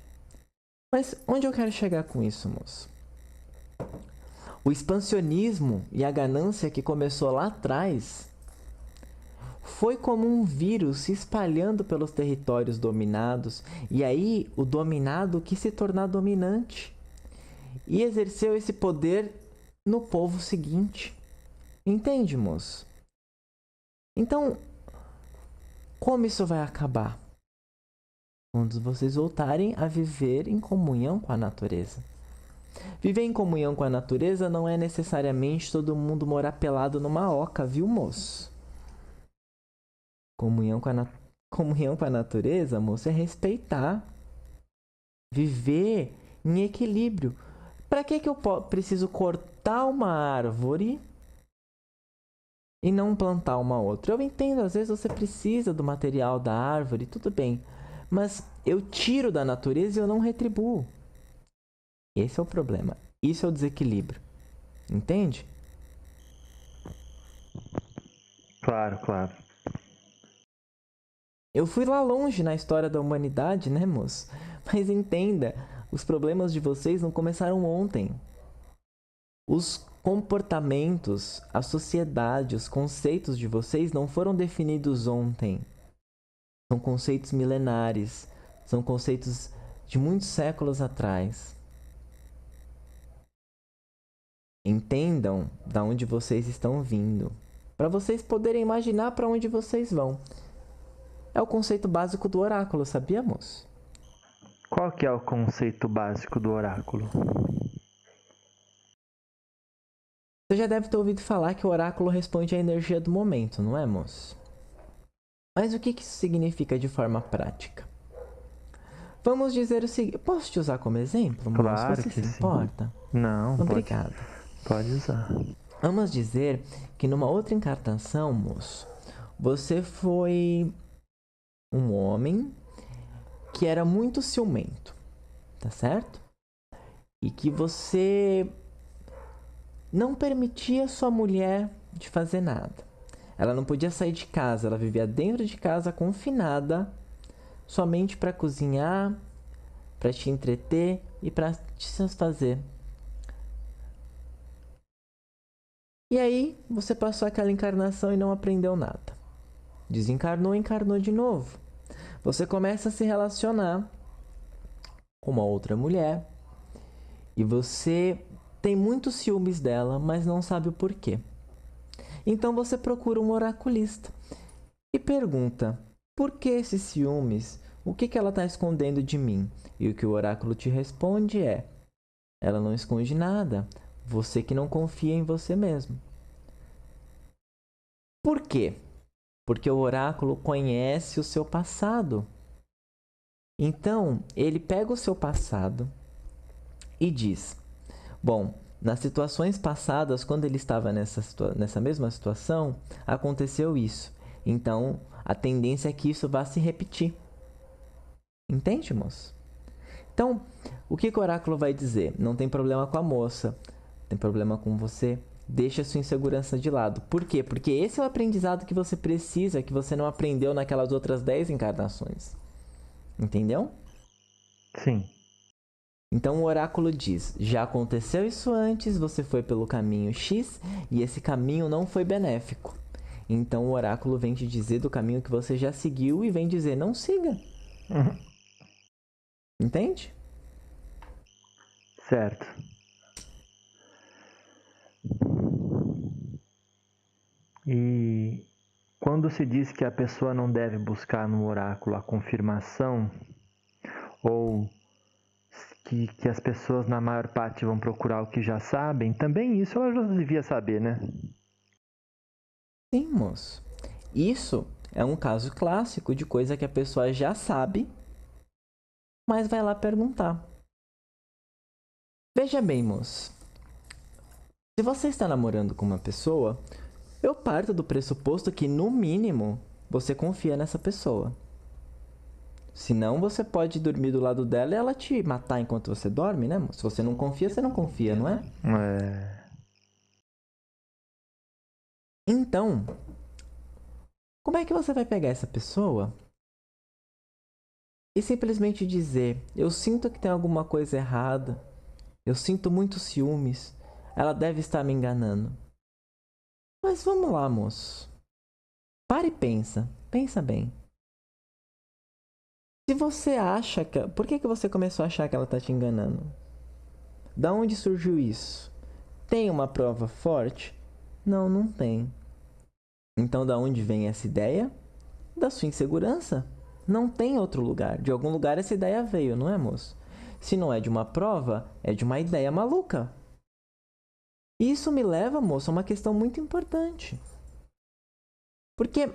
Mas onde eu quero chegar com isso, moço? O expansionismo e a ganância que começou lá atrás foi como um vírus se espalhando pelos territórios dominados, e aí o dominado quis se tornar dominante e exerceu esse poder no povo seguinte. Entende, moço? Então, como isso vai acabar? Quando vocês voltarem a viver em comunhão com a natureza. Viver em comunhão com a natureza não é necessariamente todo mundo morar pelado numa oca, viu, moço? Comunhão com a natureza, moço, é respeitar. Viver em equilíbrio. Para que eu preciso cortar uma árvore e não plantar uma outra? Eu entendo, às vezes você precisa do material da árvore, tudo bem. Mas eu tiro da natureza e eu não retribuo. Esse é o problema. Isso é o desequilíbrio. Entende? Claro, claro. Eu fui lá longe na história da humanidade, né, moço? Mas entenda, os problemas de vocês não começaram ontem. Os comportamentos, a sociedade, os conceitos de vocês não foram definidos ontem. São conceitos milenares, são conceitos de muitos séculos atrás. Entendam de onde vocês estão vindo, para vocês poderem imaginar para onde vocês vão. É o conceito básico do oráculo, sabia, moço? Qual que é o conceito básico do oráculo? Você já deve ter ouvido falar que o oráculo responde à energia do momento, não é, moço? Mas o que isso significa de forma prática? Vamos dizer o seguinte... Posso te usar como exemplo, moço? Claro Você que se sim. importa? Não, Obrigado. pode usar. Vamos dizer que numa outra encarnação, moço, você foi um homem que era muito ciumento, tá certo? E que você não permitia sua mulher de fazer nada. Ela não podia sair de casa, ela vivia dentro de casa confinada, somente para cozinhar, para te entreter e para te satisfazer. E aí, você passou aquela encarnação e não aprendeu nada. Desencarnou e encarnou de novo. Você começa a se relacionar com uma outra mulher e você tem muitos ciúmes dela, mas não sabe o porquê. Então você procura um oraculista e pergunta: por que esses ciúmes? O que ela está escondendo de mim? E o que o oráculo te responde é: ela não esconde nada, você que não confia em você mesmo. Por quê? Porque o oráculo conhece o seu passado. Então, ele pega o seu passado e diz: bom, nas situações passadas, quando ele estava nessa mesma situação, aconteceu isso. Então, a tendência é que isso vá se repetir. Entende, moço? Então, o que o oráculo vai dizer? Não tem problema com a moça, tem problema com você. Deixa a sua insegurança de lado. Por quê? Porque esse é o aprendizado que você precisa, que você não aprendeu naquelas outras 10 encarnações. Entendeu? Sim. Então o oráculo diz: já aconteceu isso antes, você foi pelo caminho X e esse caminho não foi benéfico. Então o oráculo vem te dizer do caminho que você já seguiu e vem dizer: não siga. Entende? Certo. E quando se diz que a pessoa não deve buscar no oráculo a confirmação, ou que as pessoas na maior parte vão procurar o que já sabem, também isso ela já devia saber, né? Sim, moço. Isso é um caso clássico de coisa que a pessoa já sabe, mas vai lá perguntar. Veja bem, moço. Se você está namorando com uma pessoa, eu parto do pressuposto que, no mínimo, você confia nessa pessoa. Senão, você pode dormir do lado dela e ela te matar enquanto você dorme, né, moço? Se você não confia, você não confia, não é? Então, como é que você vai pegar essa pessoa e simplesmente dizer: eu sinto que tem alguma coisa errada, eu sinto muitos ciúmes, ela deve estar me enganando. Mas vamos lá, moço. Para e pensa. Pensa bem. Se você acha que... Por que você começou a achar que ela está te enganando? Da onde surgiu isso? Tem uma prova forte? Não, não tem. Então, da onde vem essa ideia? Da sua insegurança. Não tem outro lugar. De algum lugar essa ideia veio, não é, moço? Se não é de uma prova, é de uma ideia maluca. E isso me leva, moço, a uma questão muito importante. Porque,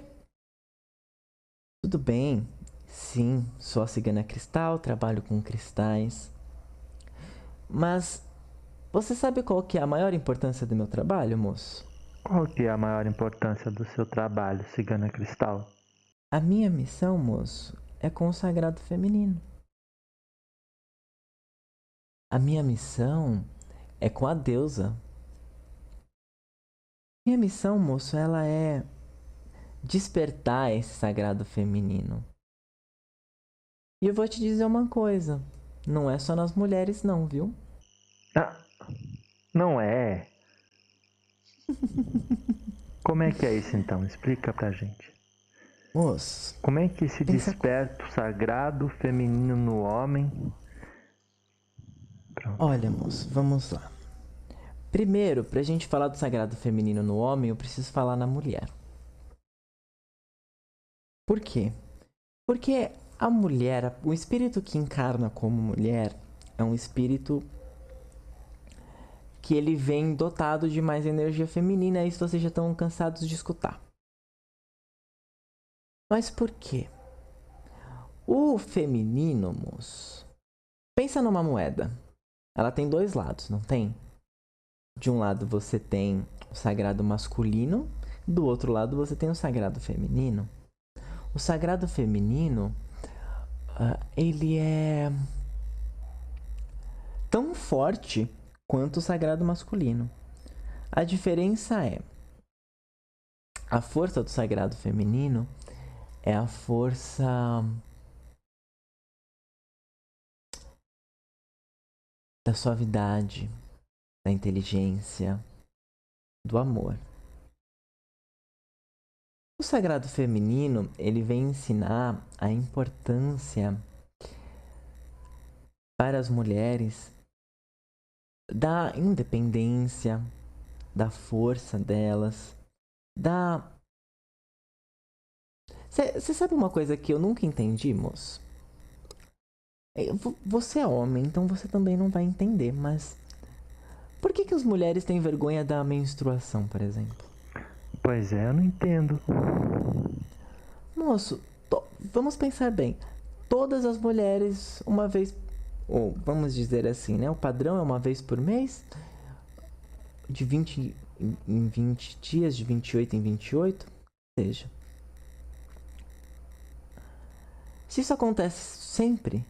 tudo bem, sim, sou a cigana cristal, trabalho com cristais. Mas você sabe qual que é a maior importância do meu trabalho, moço? Qual que é a maior importância do seu trabalho, Cigana Cristal? A minha missão, moço, é com o sagrado feminino. A minha missão é com a deusa. Minha missão, moço, ela é despertar esse sagrado feminino. E eu vou te dizer uma coisa, não é só nas mulheres não, viu? Ah, não é. Como é que é isso então? Explica pra gente. Moço, Como é que se pensa... desperta o sagrado feminino no homem? Pronto. Olha, moço, vamos lá. Primeiro, pra gente falar do sagrado feminino no homem, eu preciso falar na mulher. Por quê? Porque a mulher, o espírito que encarna como mulher, é um espírito que ele vem dotado de mais energia feminina, isso vocês já estão cansados de escutar. Mas por quê? O feminino, moço, pensa numa moeda. Ela tem dois lados, não tem? De um lado você tem o sagrado masculino, do outro lado você tem o sagrado feminino. O sagrado feminino, ele é tão forte quanto o sagrado masculino. A diferença é, a força do sagrado feminino é a força da suavidade, da inteligência, do amor. O sagrado feminino, ele vem ensinar a importância para as mulheres da independência, da força delas, da... Você sabe uma coisa que eu nunca entendi, moço? Você é homem, então você também não vai entender, mas... Por que as mulheres têm vergonha da menstruação, por exemplo? Pois é, eu não entendo. Moço, vamos pensar bem. Todas as mulheres, uma vez... Ou vamos dizer assim, né? O padrão é uma vez por mês, de 20 em 20 dias, de 28 em 28, ou seja, se isso acontece sempre,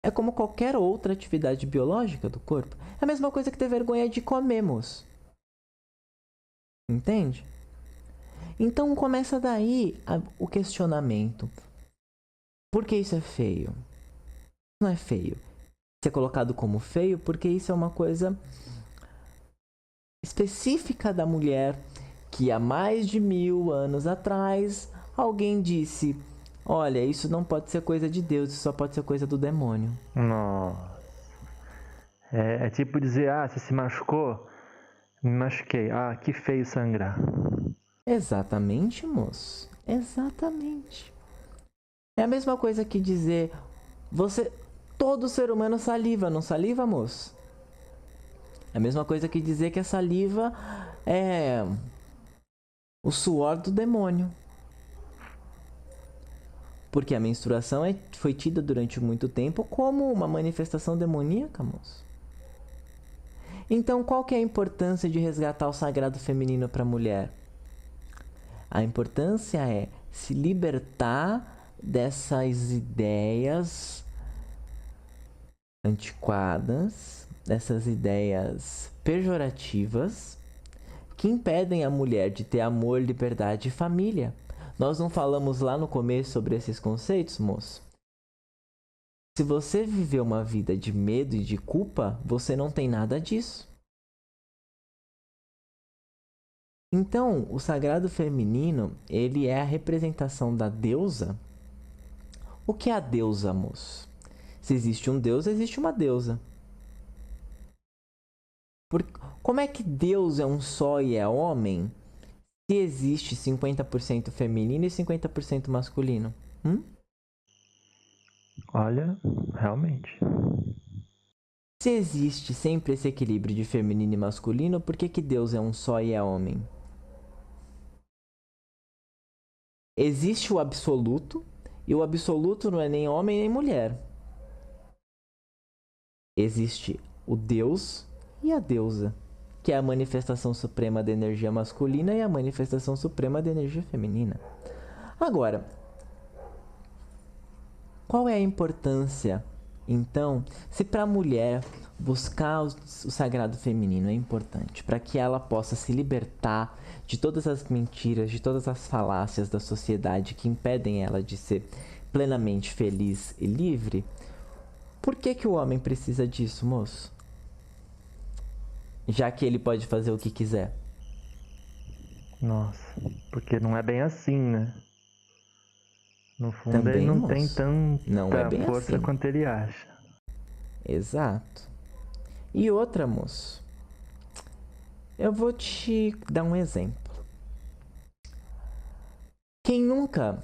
é como qualquer outra atividade biológica do corpo. É a mesma coisa que ter vergonha de comer, moço. Entende? Então começa daí o questionamento. Por que isso é feio? Não é feio. Ser colocado como feio porque isso é uma coisa específica da mulher que há mais de 1000 anos atrás alguém disse: olha, isso não pode ser coisa de Deus, isso só pode ser coisa do demônio. Nossa. É tipo dizer, você se machucou? Me machuquei. Que feio sangrar. Exatamente, moço. Exatamente. É a mesma coisa que dizer, todo ser humano saliva, não saliva, moço? É a mesma coisa que dizer que a saliva é o suor do demônio. Porque a menstruação foi tida durante muito tempo como uma manifestação demoníaca, moço. Então, qual que é a importância de resgatar o sagrado feminino para a mulher? A importância é se libertar dessas ideias antiquadas, dessas ideias pejorativas que impedem a mulher de ter amor, liberdade e família. Nós não falamos lá no começo sobre esses conceitos, moço? Se você viveu uma vida de medo e de culpa, você não tem nada disso. Então, o sagrado feminino, ele é a representação da deusa. O que é a deusa, moço? Se existe um deus, existe uma deusa. Como é que Deus é um só e é homem, se existe 50% feminino e 50% masculino? Olha, realmente. Se existe sempre esse equilíbrio de feminino e masculino, por que Deus é um só e é homem? Existe o absoluto, e o absoluto não é nem homem nem mulher. Existe o Deus e a deusa, que é a manifestação suprema da energia masculina e a manifestação suprema da energia feminina. Agora, qual é a importância, então, se para a mulher buscar o sagrado feminino é importante, para que ela possa se libertar de todas as mentiras, de todas as falácias da sociedade que impedem ela de ser plenamente feliz e livre? Por que o homem precisa disso, moço? Já que ele pode fazer o que quiser. Nossa, porque não é bem assim, né? No fundo, Também, ele não moço, tem tanta força assim quanto ele acha. Exato. E outra, moço, eu vou te dar um exemplo. Quem nunca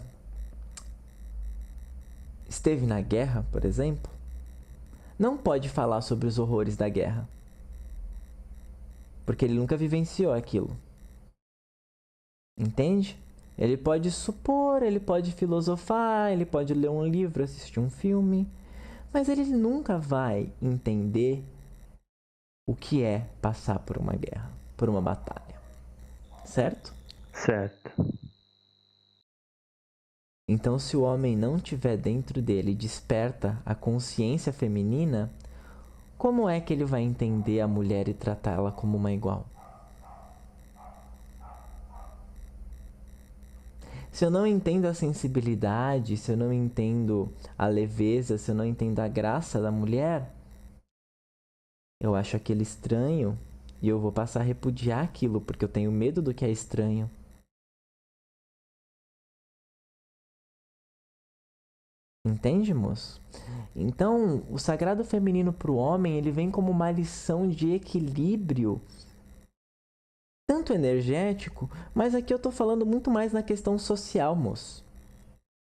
esteve na guerra, por exemplo, não pode falar sobre os horrores da guerra. porque ele nunca vivenciou aquilo. Entende? Ele pode supor, ele pode filosofar, ele pode ler um livro, assistir um filme, mas ele nunca vai entender o que é passar por uma guerra, por uma batalha. Certo? Certo. Então, se o homem não tiver dentro dele desperta a consciência feminina, como é que ele vai entender a mulher e tratá-la como uma igual? Se eu não entendo a sensibilidade, se eu não entendo a leveza, se eu não entendo a graça da mulher, eu acho aquele estranho e eu vou passar a repudiar aquilo porque eu tenho medo do que é estranho. Entende, moço? Então, o sagrado feminino para o homem, ele vem como uma lição de equilíbrio, tanto energético, mas aqui eu estou falando muito mais na questão social, moço.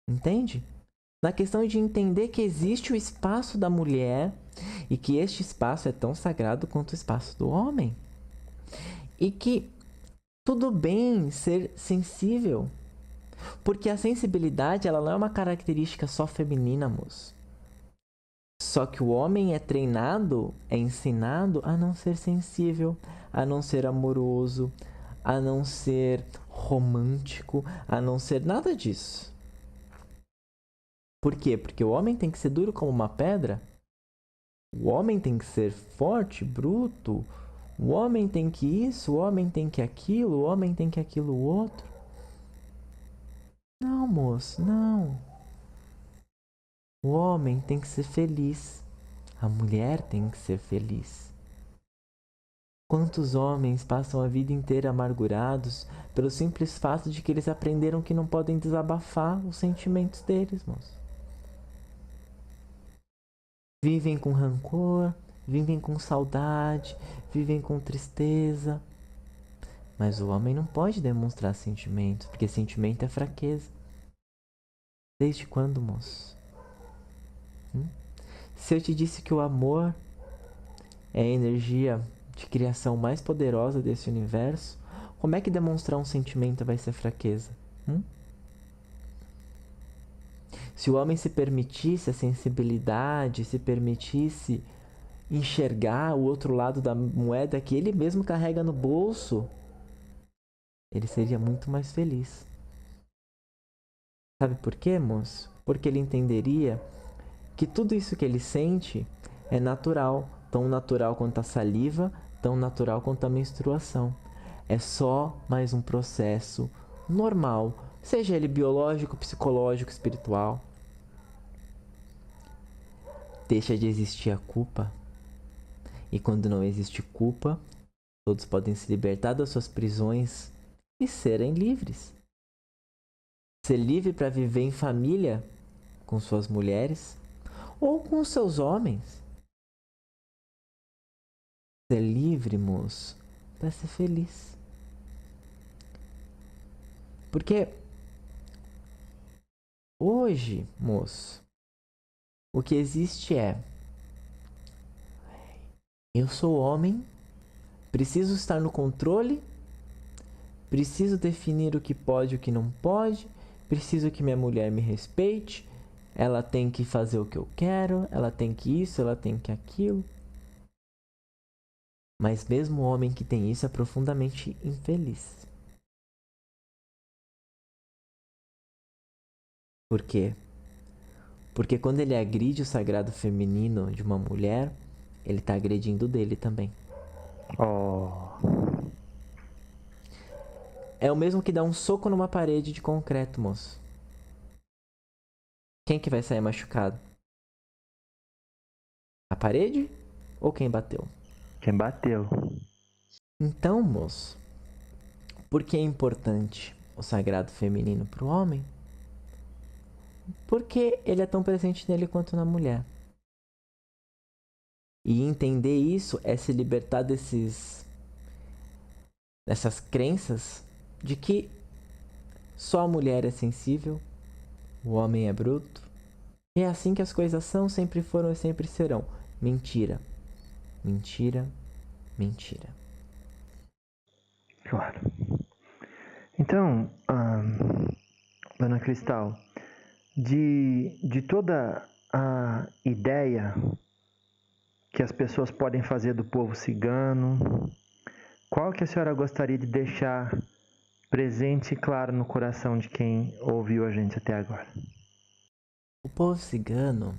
Entende? Na questão de entender que existe o espaço da mulher e que este espaço é tão sagrado quanto o espaço do homem. E que tudo bem ser sensível, porque a sensibilidade ela não é uma característica só feminina, moço. Só que o homem é treinado, é ensinado a não ser sensível, a não ser amoroso, a não ser romântico, a não ser nada disso. Por quê? Porque o homem tem que ser duro como uma pedra. O homem tem que ser forte, bruto. O homem tem que isso, o homem tem que aquilo, o homem tem que aquilo outro. Não, moço, não. O homem tem que ser feliz. A mulher tem que ser feliz. Quantos homens passam a vida inteira amargurados pelo simples fato de que eles aprenderam que não podem desabafar os sentimentos deles, moço? Vivem com rancor, vivem com saudade, vivem com tristeza. Mas o homem não pode demonstrar sentimentos, porque sentimento é fraqueza. Desde quando, moço? Se eu te disse que o amor é a energia de criação mais poderosa desse universo, como é que demonstrar um sentimento vai ser fraqueza? Se o homem se permitisse a sensibilidade, se permitisse enxergar o outro lado da moeda que ele mesmo carrega no bolso, ele seria muito mais feliz. Sabe por quê, moço? Porque ele entenderia que tudo isso que ele sente é natural, tão natural quanto a saliva, tão natural quanto a menstruação. É só mais um processo normal, seja ele biológico, psicológico, espiritual. Deixa de existir a culpa. E quando não existe culpa, todos podem se libertar das suas prisões e serem livres. Ser livre para viver em família com suas mulheres ou com seus homens. Ser livre, moço, para ser feliz. Porque hoje, moço, o que existe é: eu sou homem, preciso estar no controle, preciso definir o que pode e o que não pode, preciso que minha mulher me respeite, ela tem que fazer o que eu quero, ela tem que isso, ela tem que aquilo. Mas mesmo o homem que tem isso é profundamente infeliz. Por quê? Porque quando ele agride o sagrado feminino de uma mulher, ele está agredindo dele também. É o mesmo que dar um soco numa parede de concreto, moço. Quem que vai sair machucado? A parede ou quem bateu? Quem bateu. Então, moço, por que é importante o sagrado feminino para o homem? Porque ele é tão presente nele quanto na mulher. E entender isso é se libertar dessas crenças de que só a mulher é sensível, o homem é bruto. E é assim que as coisas são, sempre foram e sempre serão. Mentira. Mentira. Mentira. Claro. Então, Dona Cristal, de toda a ideia que as pessoas podem fazer do povo cigano, qual que a senhora gostaria de deixar presente e claro no coração de quem ouviu a gente até agora? O povo cigano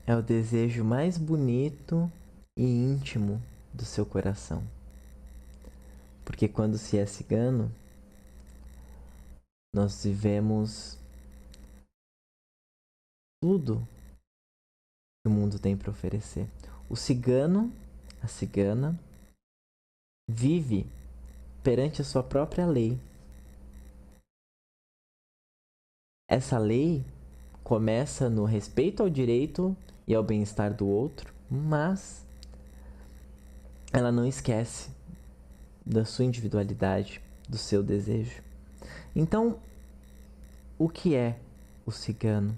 é o desejo mais bonito e íntimo do seu coração. Porque quando se é cigano, nós vivemos tudo que o mundo tem para oferecer. O cigano, a cigana, vive perante a sua própria lei. Essa lei começa no respeito ao direito e ao bem-estar do outro, mas ela não esquece da sua individualidade, do seu desejo. Então, o que é o cigano?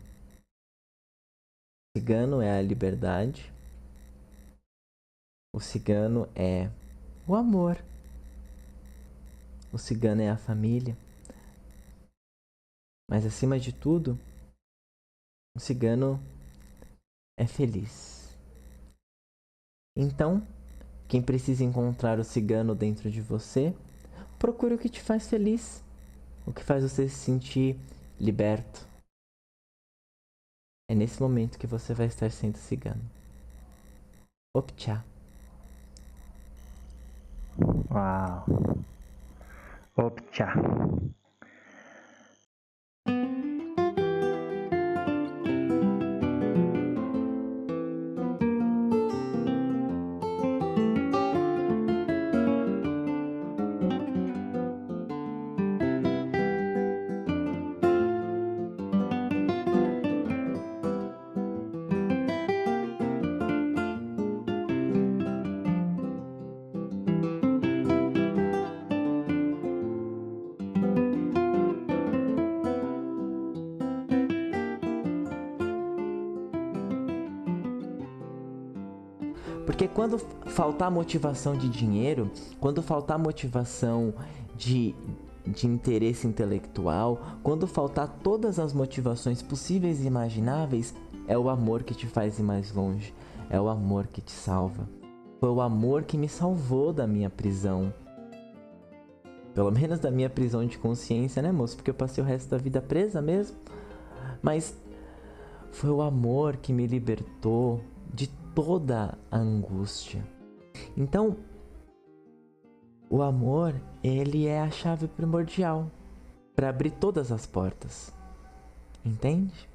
O cigano é a liberdade. O cigano é o amor. O cigano é a família. Mas acima de tudo, o cigano é feliz. Então, quem precisa encontrar o cigano dentro de você, procure o que te faz feliz, o que faz você se sentir liberto. É nesse momento que você vai estar sendo cigano. Optcha. Uau! Optcha! Porque quando faltar motivação de dinheiro, quando faltar motivação de interesse intelectual, quando faltar todas as motivações possíveis e imagináveis, é o amor que te faz ir mais longe, é o amor que te salva. Foi o amor que me salvou da minha prisão. Pelo menos da minha prisão de consciência, né, moço? Porque eu passei o resto da vida presa mesmo. Mas foi o amor que me libertou de toda a angústia. Então, o amor, ele é a chave primordial para abrir todas as portas. Entende?